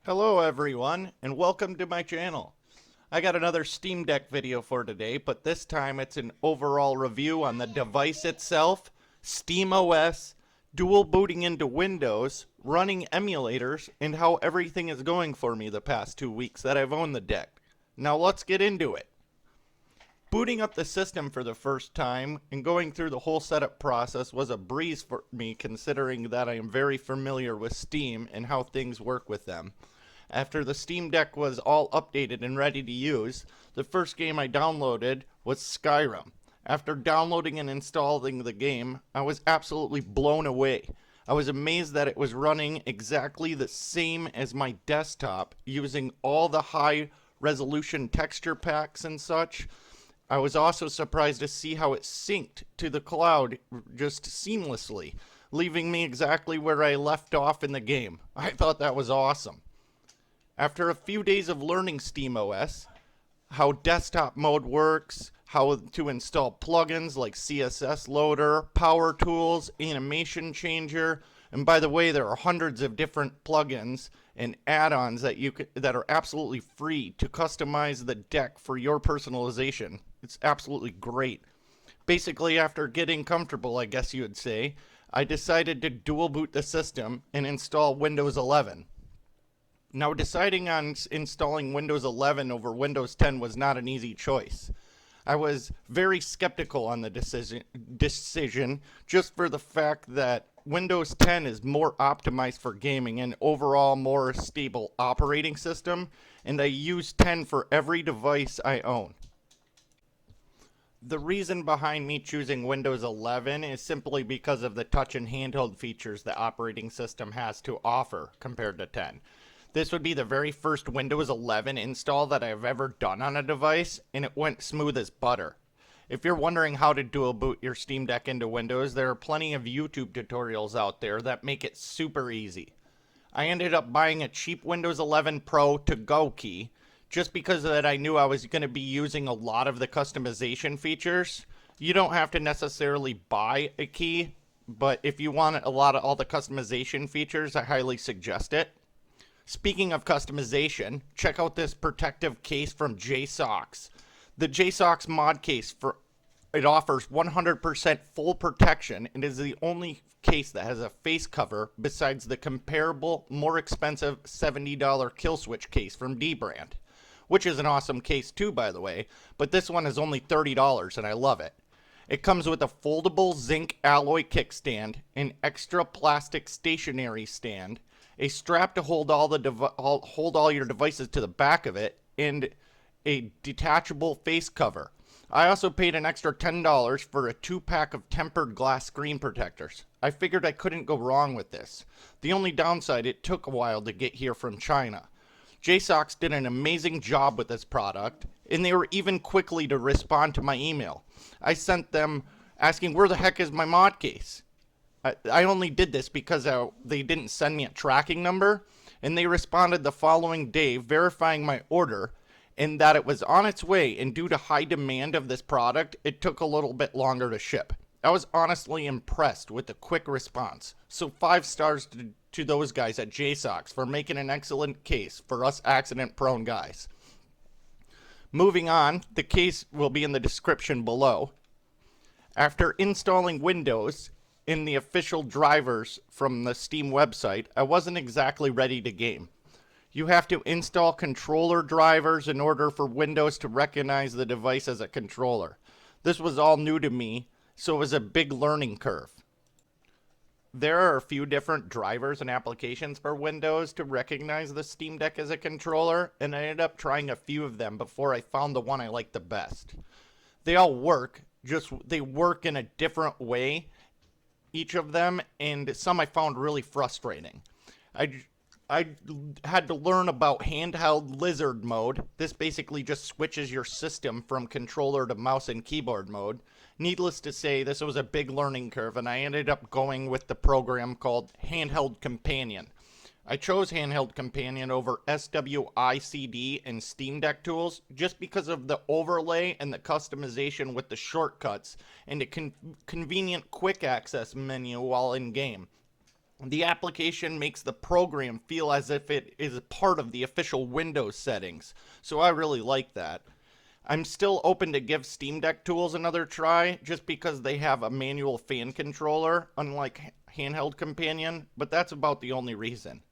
Hello everyone, and welcome to my channel. I got another Steam Deck video for today, but this time it's an overall review on the device itself, SteamOS, dual booting into Windows, running emulators, and how everything is going for me the past 2 weeks that I've owned the deck. Now let's get into it. Booting up the system for the first time and going through the whole setup process was a breeze for me, considering that I am very familiar with Steam and how things work with them. After the Steam Deck was all updated and ready to use, the first game I downloaded was Skyrim. After downloading and installing the game, I was absolutely blown away. I was amazed that it was running exactly the same as my desktop, using all the high resolution texture packs and such. I was also surprised to see how it synced to the cloud just seamlessly, leaving me exactly where I left off in the game. I thought that was awesome. After a few days of learning SteamOS, how desktop mode works, how to install plugins like CSS Loader, Power Tools, Animation Changer, and by the way, there are hundreds of different plugins and add-ons that are absolutely free to customize the deck for your personalization. It's absolutely great. Basically, after getting comfortable, I guess you would say, I decided to dual boot the system and install Windows 11. Now, deciding on installing Windows 11 over Windows 10 was not an easy choice. I was very skeptical on the decision just for the fact that Windows 10 is more optimized for gaming and overall more stable operating system, and I use 10 for every device I own. The reason behind me choosing Windows 11 is simply because of the touch and handheld features the operating system has to offer compared to 10. This would be the very first Windows 11 install that I've ever done on a device, and it went smooth as butter. If you're wondering how to dual boot your Steam Deck into Windows, there are plenty of YouTube tutorials out there that make it super easy. I ended up buying a cheap Windows 11 Pro to-go key, just because that I knew I was going to be using a lot of the customization features. You don't have to necessarily buy a key, but if you want all the customization features, I highly suggest it. Speaking of customization, check out this protective case from Jsaux. The Jsaux ModCase it offers 100% full protection and is the only case that has a face cover besides the comparable, more expensive $70 kill switch case from dbrand, which is an awesome case too, by the way, but this one is only $30 and I love it. It comes with a foldable zinc alloy kickstand, an extra plastic stationary stand, a strap to hold all your devices to the back of it, and a detachable face cover. I also paid an extra $10 for a 2-pack of tempered glass screen protectors. I figured I couldn't go wrong with this. The only downside, it took a while to get here from China. Jsaux did an amazing job with this product, and they were even quickly to respond to my email. I sent them asking, where the heck is my mod case? I only did this because they didn't send me a tracking number, and they responded the following day verifying my order and that it was on its way, and due to high demand of this product, it took a little bit longer to ship. I was honestly impressed with the quick response, so 5 stars to those guys at Jsaux for making an excellent case for us accident-prone guys. Moving on, the case will be in the description below. After installing Windows in the official drivers from the Steam website, I wasn't exactly ready to game. You have to install controller drivers in order for Windows to recognize the device as a controller. This was all new to me, so it was a big learning curve. There are a few different drivers and applications for Windows to recognize the Steam Deck as a controller, and I ended up trying a few of them before I found the one I liked the best. They all work, just they work in a different way, each of them, and some I found really frustrating. I had to learn about handheld lizard mode. This basically just switches your system from controller to mouse and keyboard mode. Needless to say, this was a big learning curve, and I ended up going with the program called Handheld Companion. I chose Handheld Companion over SWICD and Steam Deck tools just because of the overlay and the customization with the shortcuts and a convenient quick access menu while in game. The application makes the program feel as if it is part of the official Windows settings, so I really like that. I'm still open to give Steam Deck tools another try, just because they have a manual fan controller, unlike Handheld Companion, but that's about the only reason.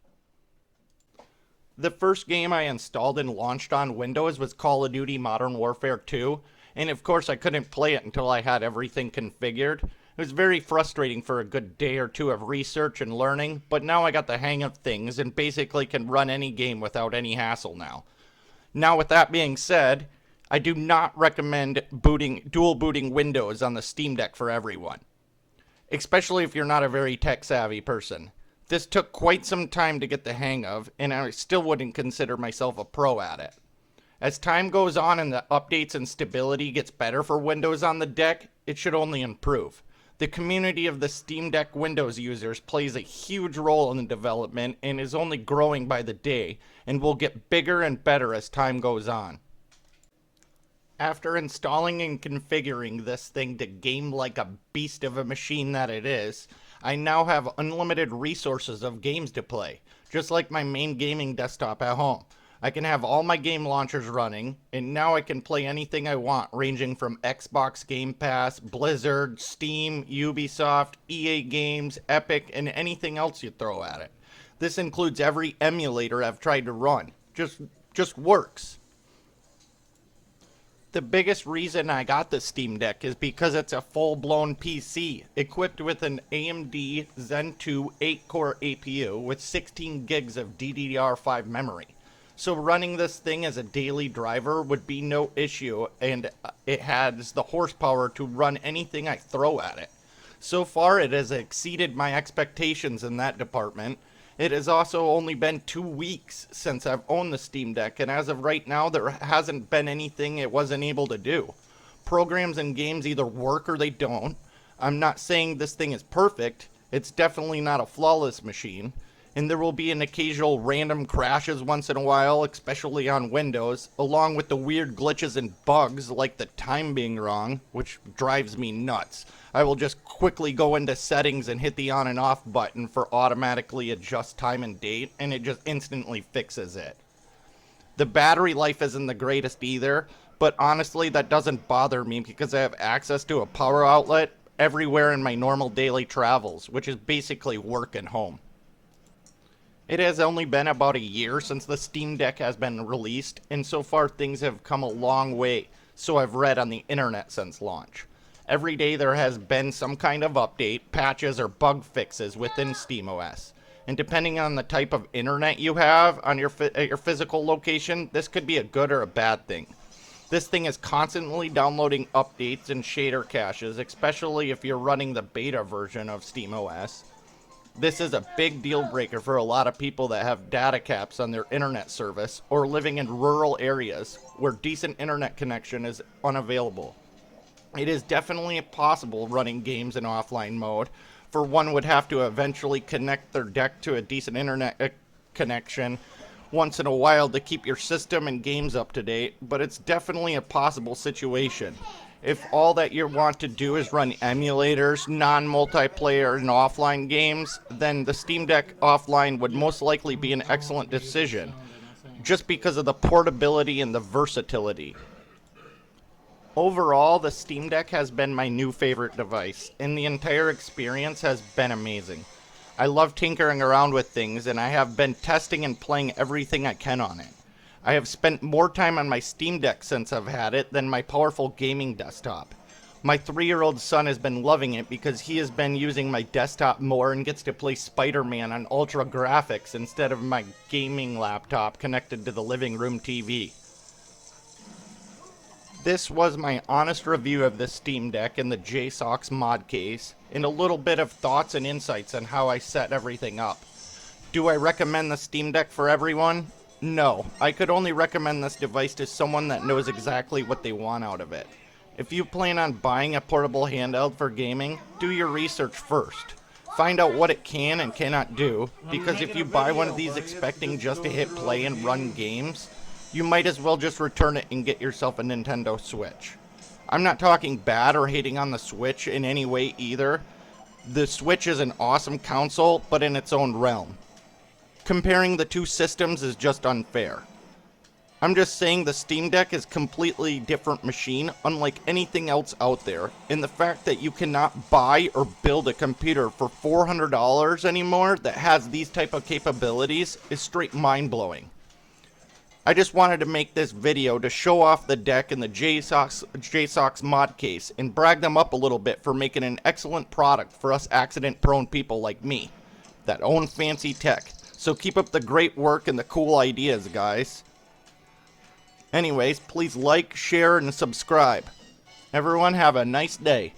The first game I installed and launched on Windows was Call of Duty Modern Warfare 2, and of course I couldn't play it until I had everything configured. It was very frustrating for a good day or two of research and learning, but now I got the hang of things and basically can run any game without any hassle now. Now, with that being said, I do not recommend dual booting Windows on the Steam Deck for everyone, especially if you're not a very tech savvy person. This took quite some time to get the hang of, and I still wouldn't consider myself a pro at it. As time goes on and the updates and stability gets better for Windows on the deck, it should only improve. The community of the Steam Deck Windows users plays a huge role in the development and is only growing by the day, and will get bigger and better as time goes on. After installing and configuring this thing to game like a beast of a machine that it is, I now have unlimited resources of games to play, just like my main gaming desktop at home. I can have all my game launchers running, and now I can play anything I want, ranging from Xbox Game Pass, Blizzard, Steam, Ubisoft, EA Games, Epic, and anything else you throw at it. This includes every emulator I've tried to run. Just works. The biggest reason I got the Steam Deck is because it's a full-blown PC, equipped with an AMD Zen 2 8-core APU with 16 gigs of DDR5 memory. So running this thing as a daily driver would be no issue, and it has the horsepower to run anything I throw at it. So far, it has exceeded my expectations in that department. It has also only been 2 weeks since I've owned the Steam Deck, and as of right now, there hasn't been anything it wasn't able to do. Programs and games either work or they don't. I'm not saying this thing is perfect. It's definitely not a flawless machine. And there will be an occasional random crashes once in a while, especially on Windows, along with the weird glitches and bugs like the time being wrong, which drives me nuts. I will just quickly go into settings and hit the on and off button for automatically adjust time and date, and it just instantly fixes it. The battery life isn't the greatest either, but honestly that doesn't bother me because I have access to a power outlet everywhere in my normal daily travels, which is basically work and home. It has only been about a year since the Steam Deck has been released, and so far things have come a long way, so I've read on the internet since launch. Every day there has been some kind of update, patches, or bug fixes within SteamOS. And depending on the type of internet you have on at your physical location, this could be a good or a bad thing. This thing is constantly downloading updates and shader caches, especially if you're running the beta version of SteamOS. This is a big deal breaker for a lot of people that have data caps on their internet service or living in rural areas where decent internet connection is unavailable. It is definitely possible running games in offline mode, for one would have to eventually connect their deck to a decent internet connection once in a while to keep your system and games up to date, but it's definitely a possible situation. If all that you want to do is run emulators, non-multiplayer, and offline games, then the Steam Deck offline would most likely be an excellent decision, just because of the portability and the versatility. Overall, the Steam Deck has been my new favorite device, and the entire experience has been amazing. I love tinkering around with things, and I have been testing and playing everything I can on it. I have spent more time on my Steam Deck since I've had it than my powerful gaming desktop. My 3-year-old son has been loving it because he has been using my desktop more and gets to play Spider-Man on ultra graphics instead of my gaming laptop connected to the living room TV. This was my honest review of the Steam Deck and the Jsaux ModCase, and a little bit of thoughts and insights on how I set everything up. Do I recommend the Steam Deck for everyone? No, I could only recommend this device to someone that knows exactly what they want out of it. If you plan on buying a portable handheld for gaming, do your research first. Find out what it can and cannot do, because if you buy one of these expecting just to hit play and run games, you might as well just return it and get yourself a Nintendo Switch. I'm not talking bad or hating on the Switch in any way either. the Switch is an awesome console, but in its own realm. Comparing the two systems is just unfair. I'm just saying the Steam Deck is a completely different machine, unlike anything else out there, and the fact that you cannot buy or build a computer for $400 anymore that has these type of capabilities is straight mind-blowing. I just wanted to make this video to show off the deck and the Jsaux ModCase and brag them up a little bit for making an excellent product for us accident-prone people like me that own fancy tech. So keep up the great work and the cool ideas, guys. Anyways, please like, share, and subscribe. Everyone have a nice day.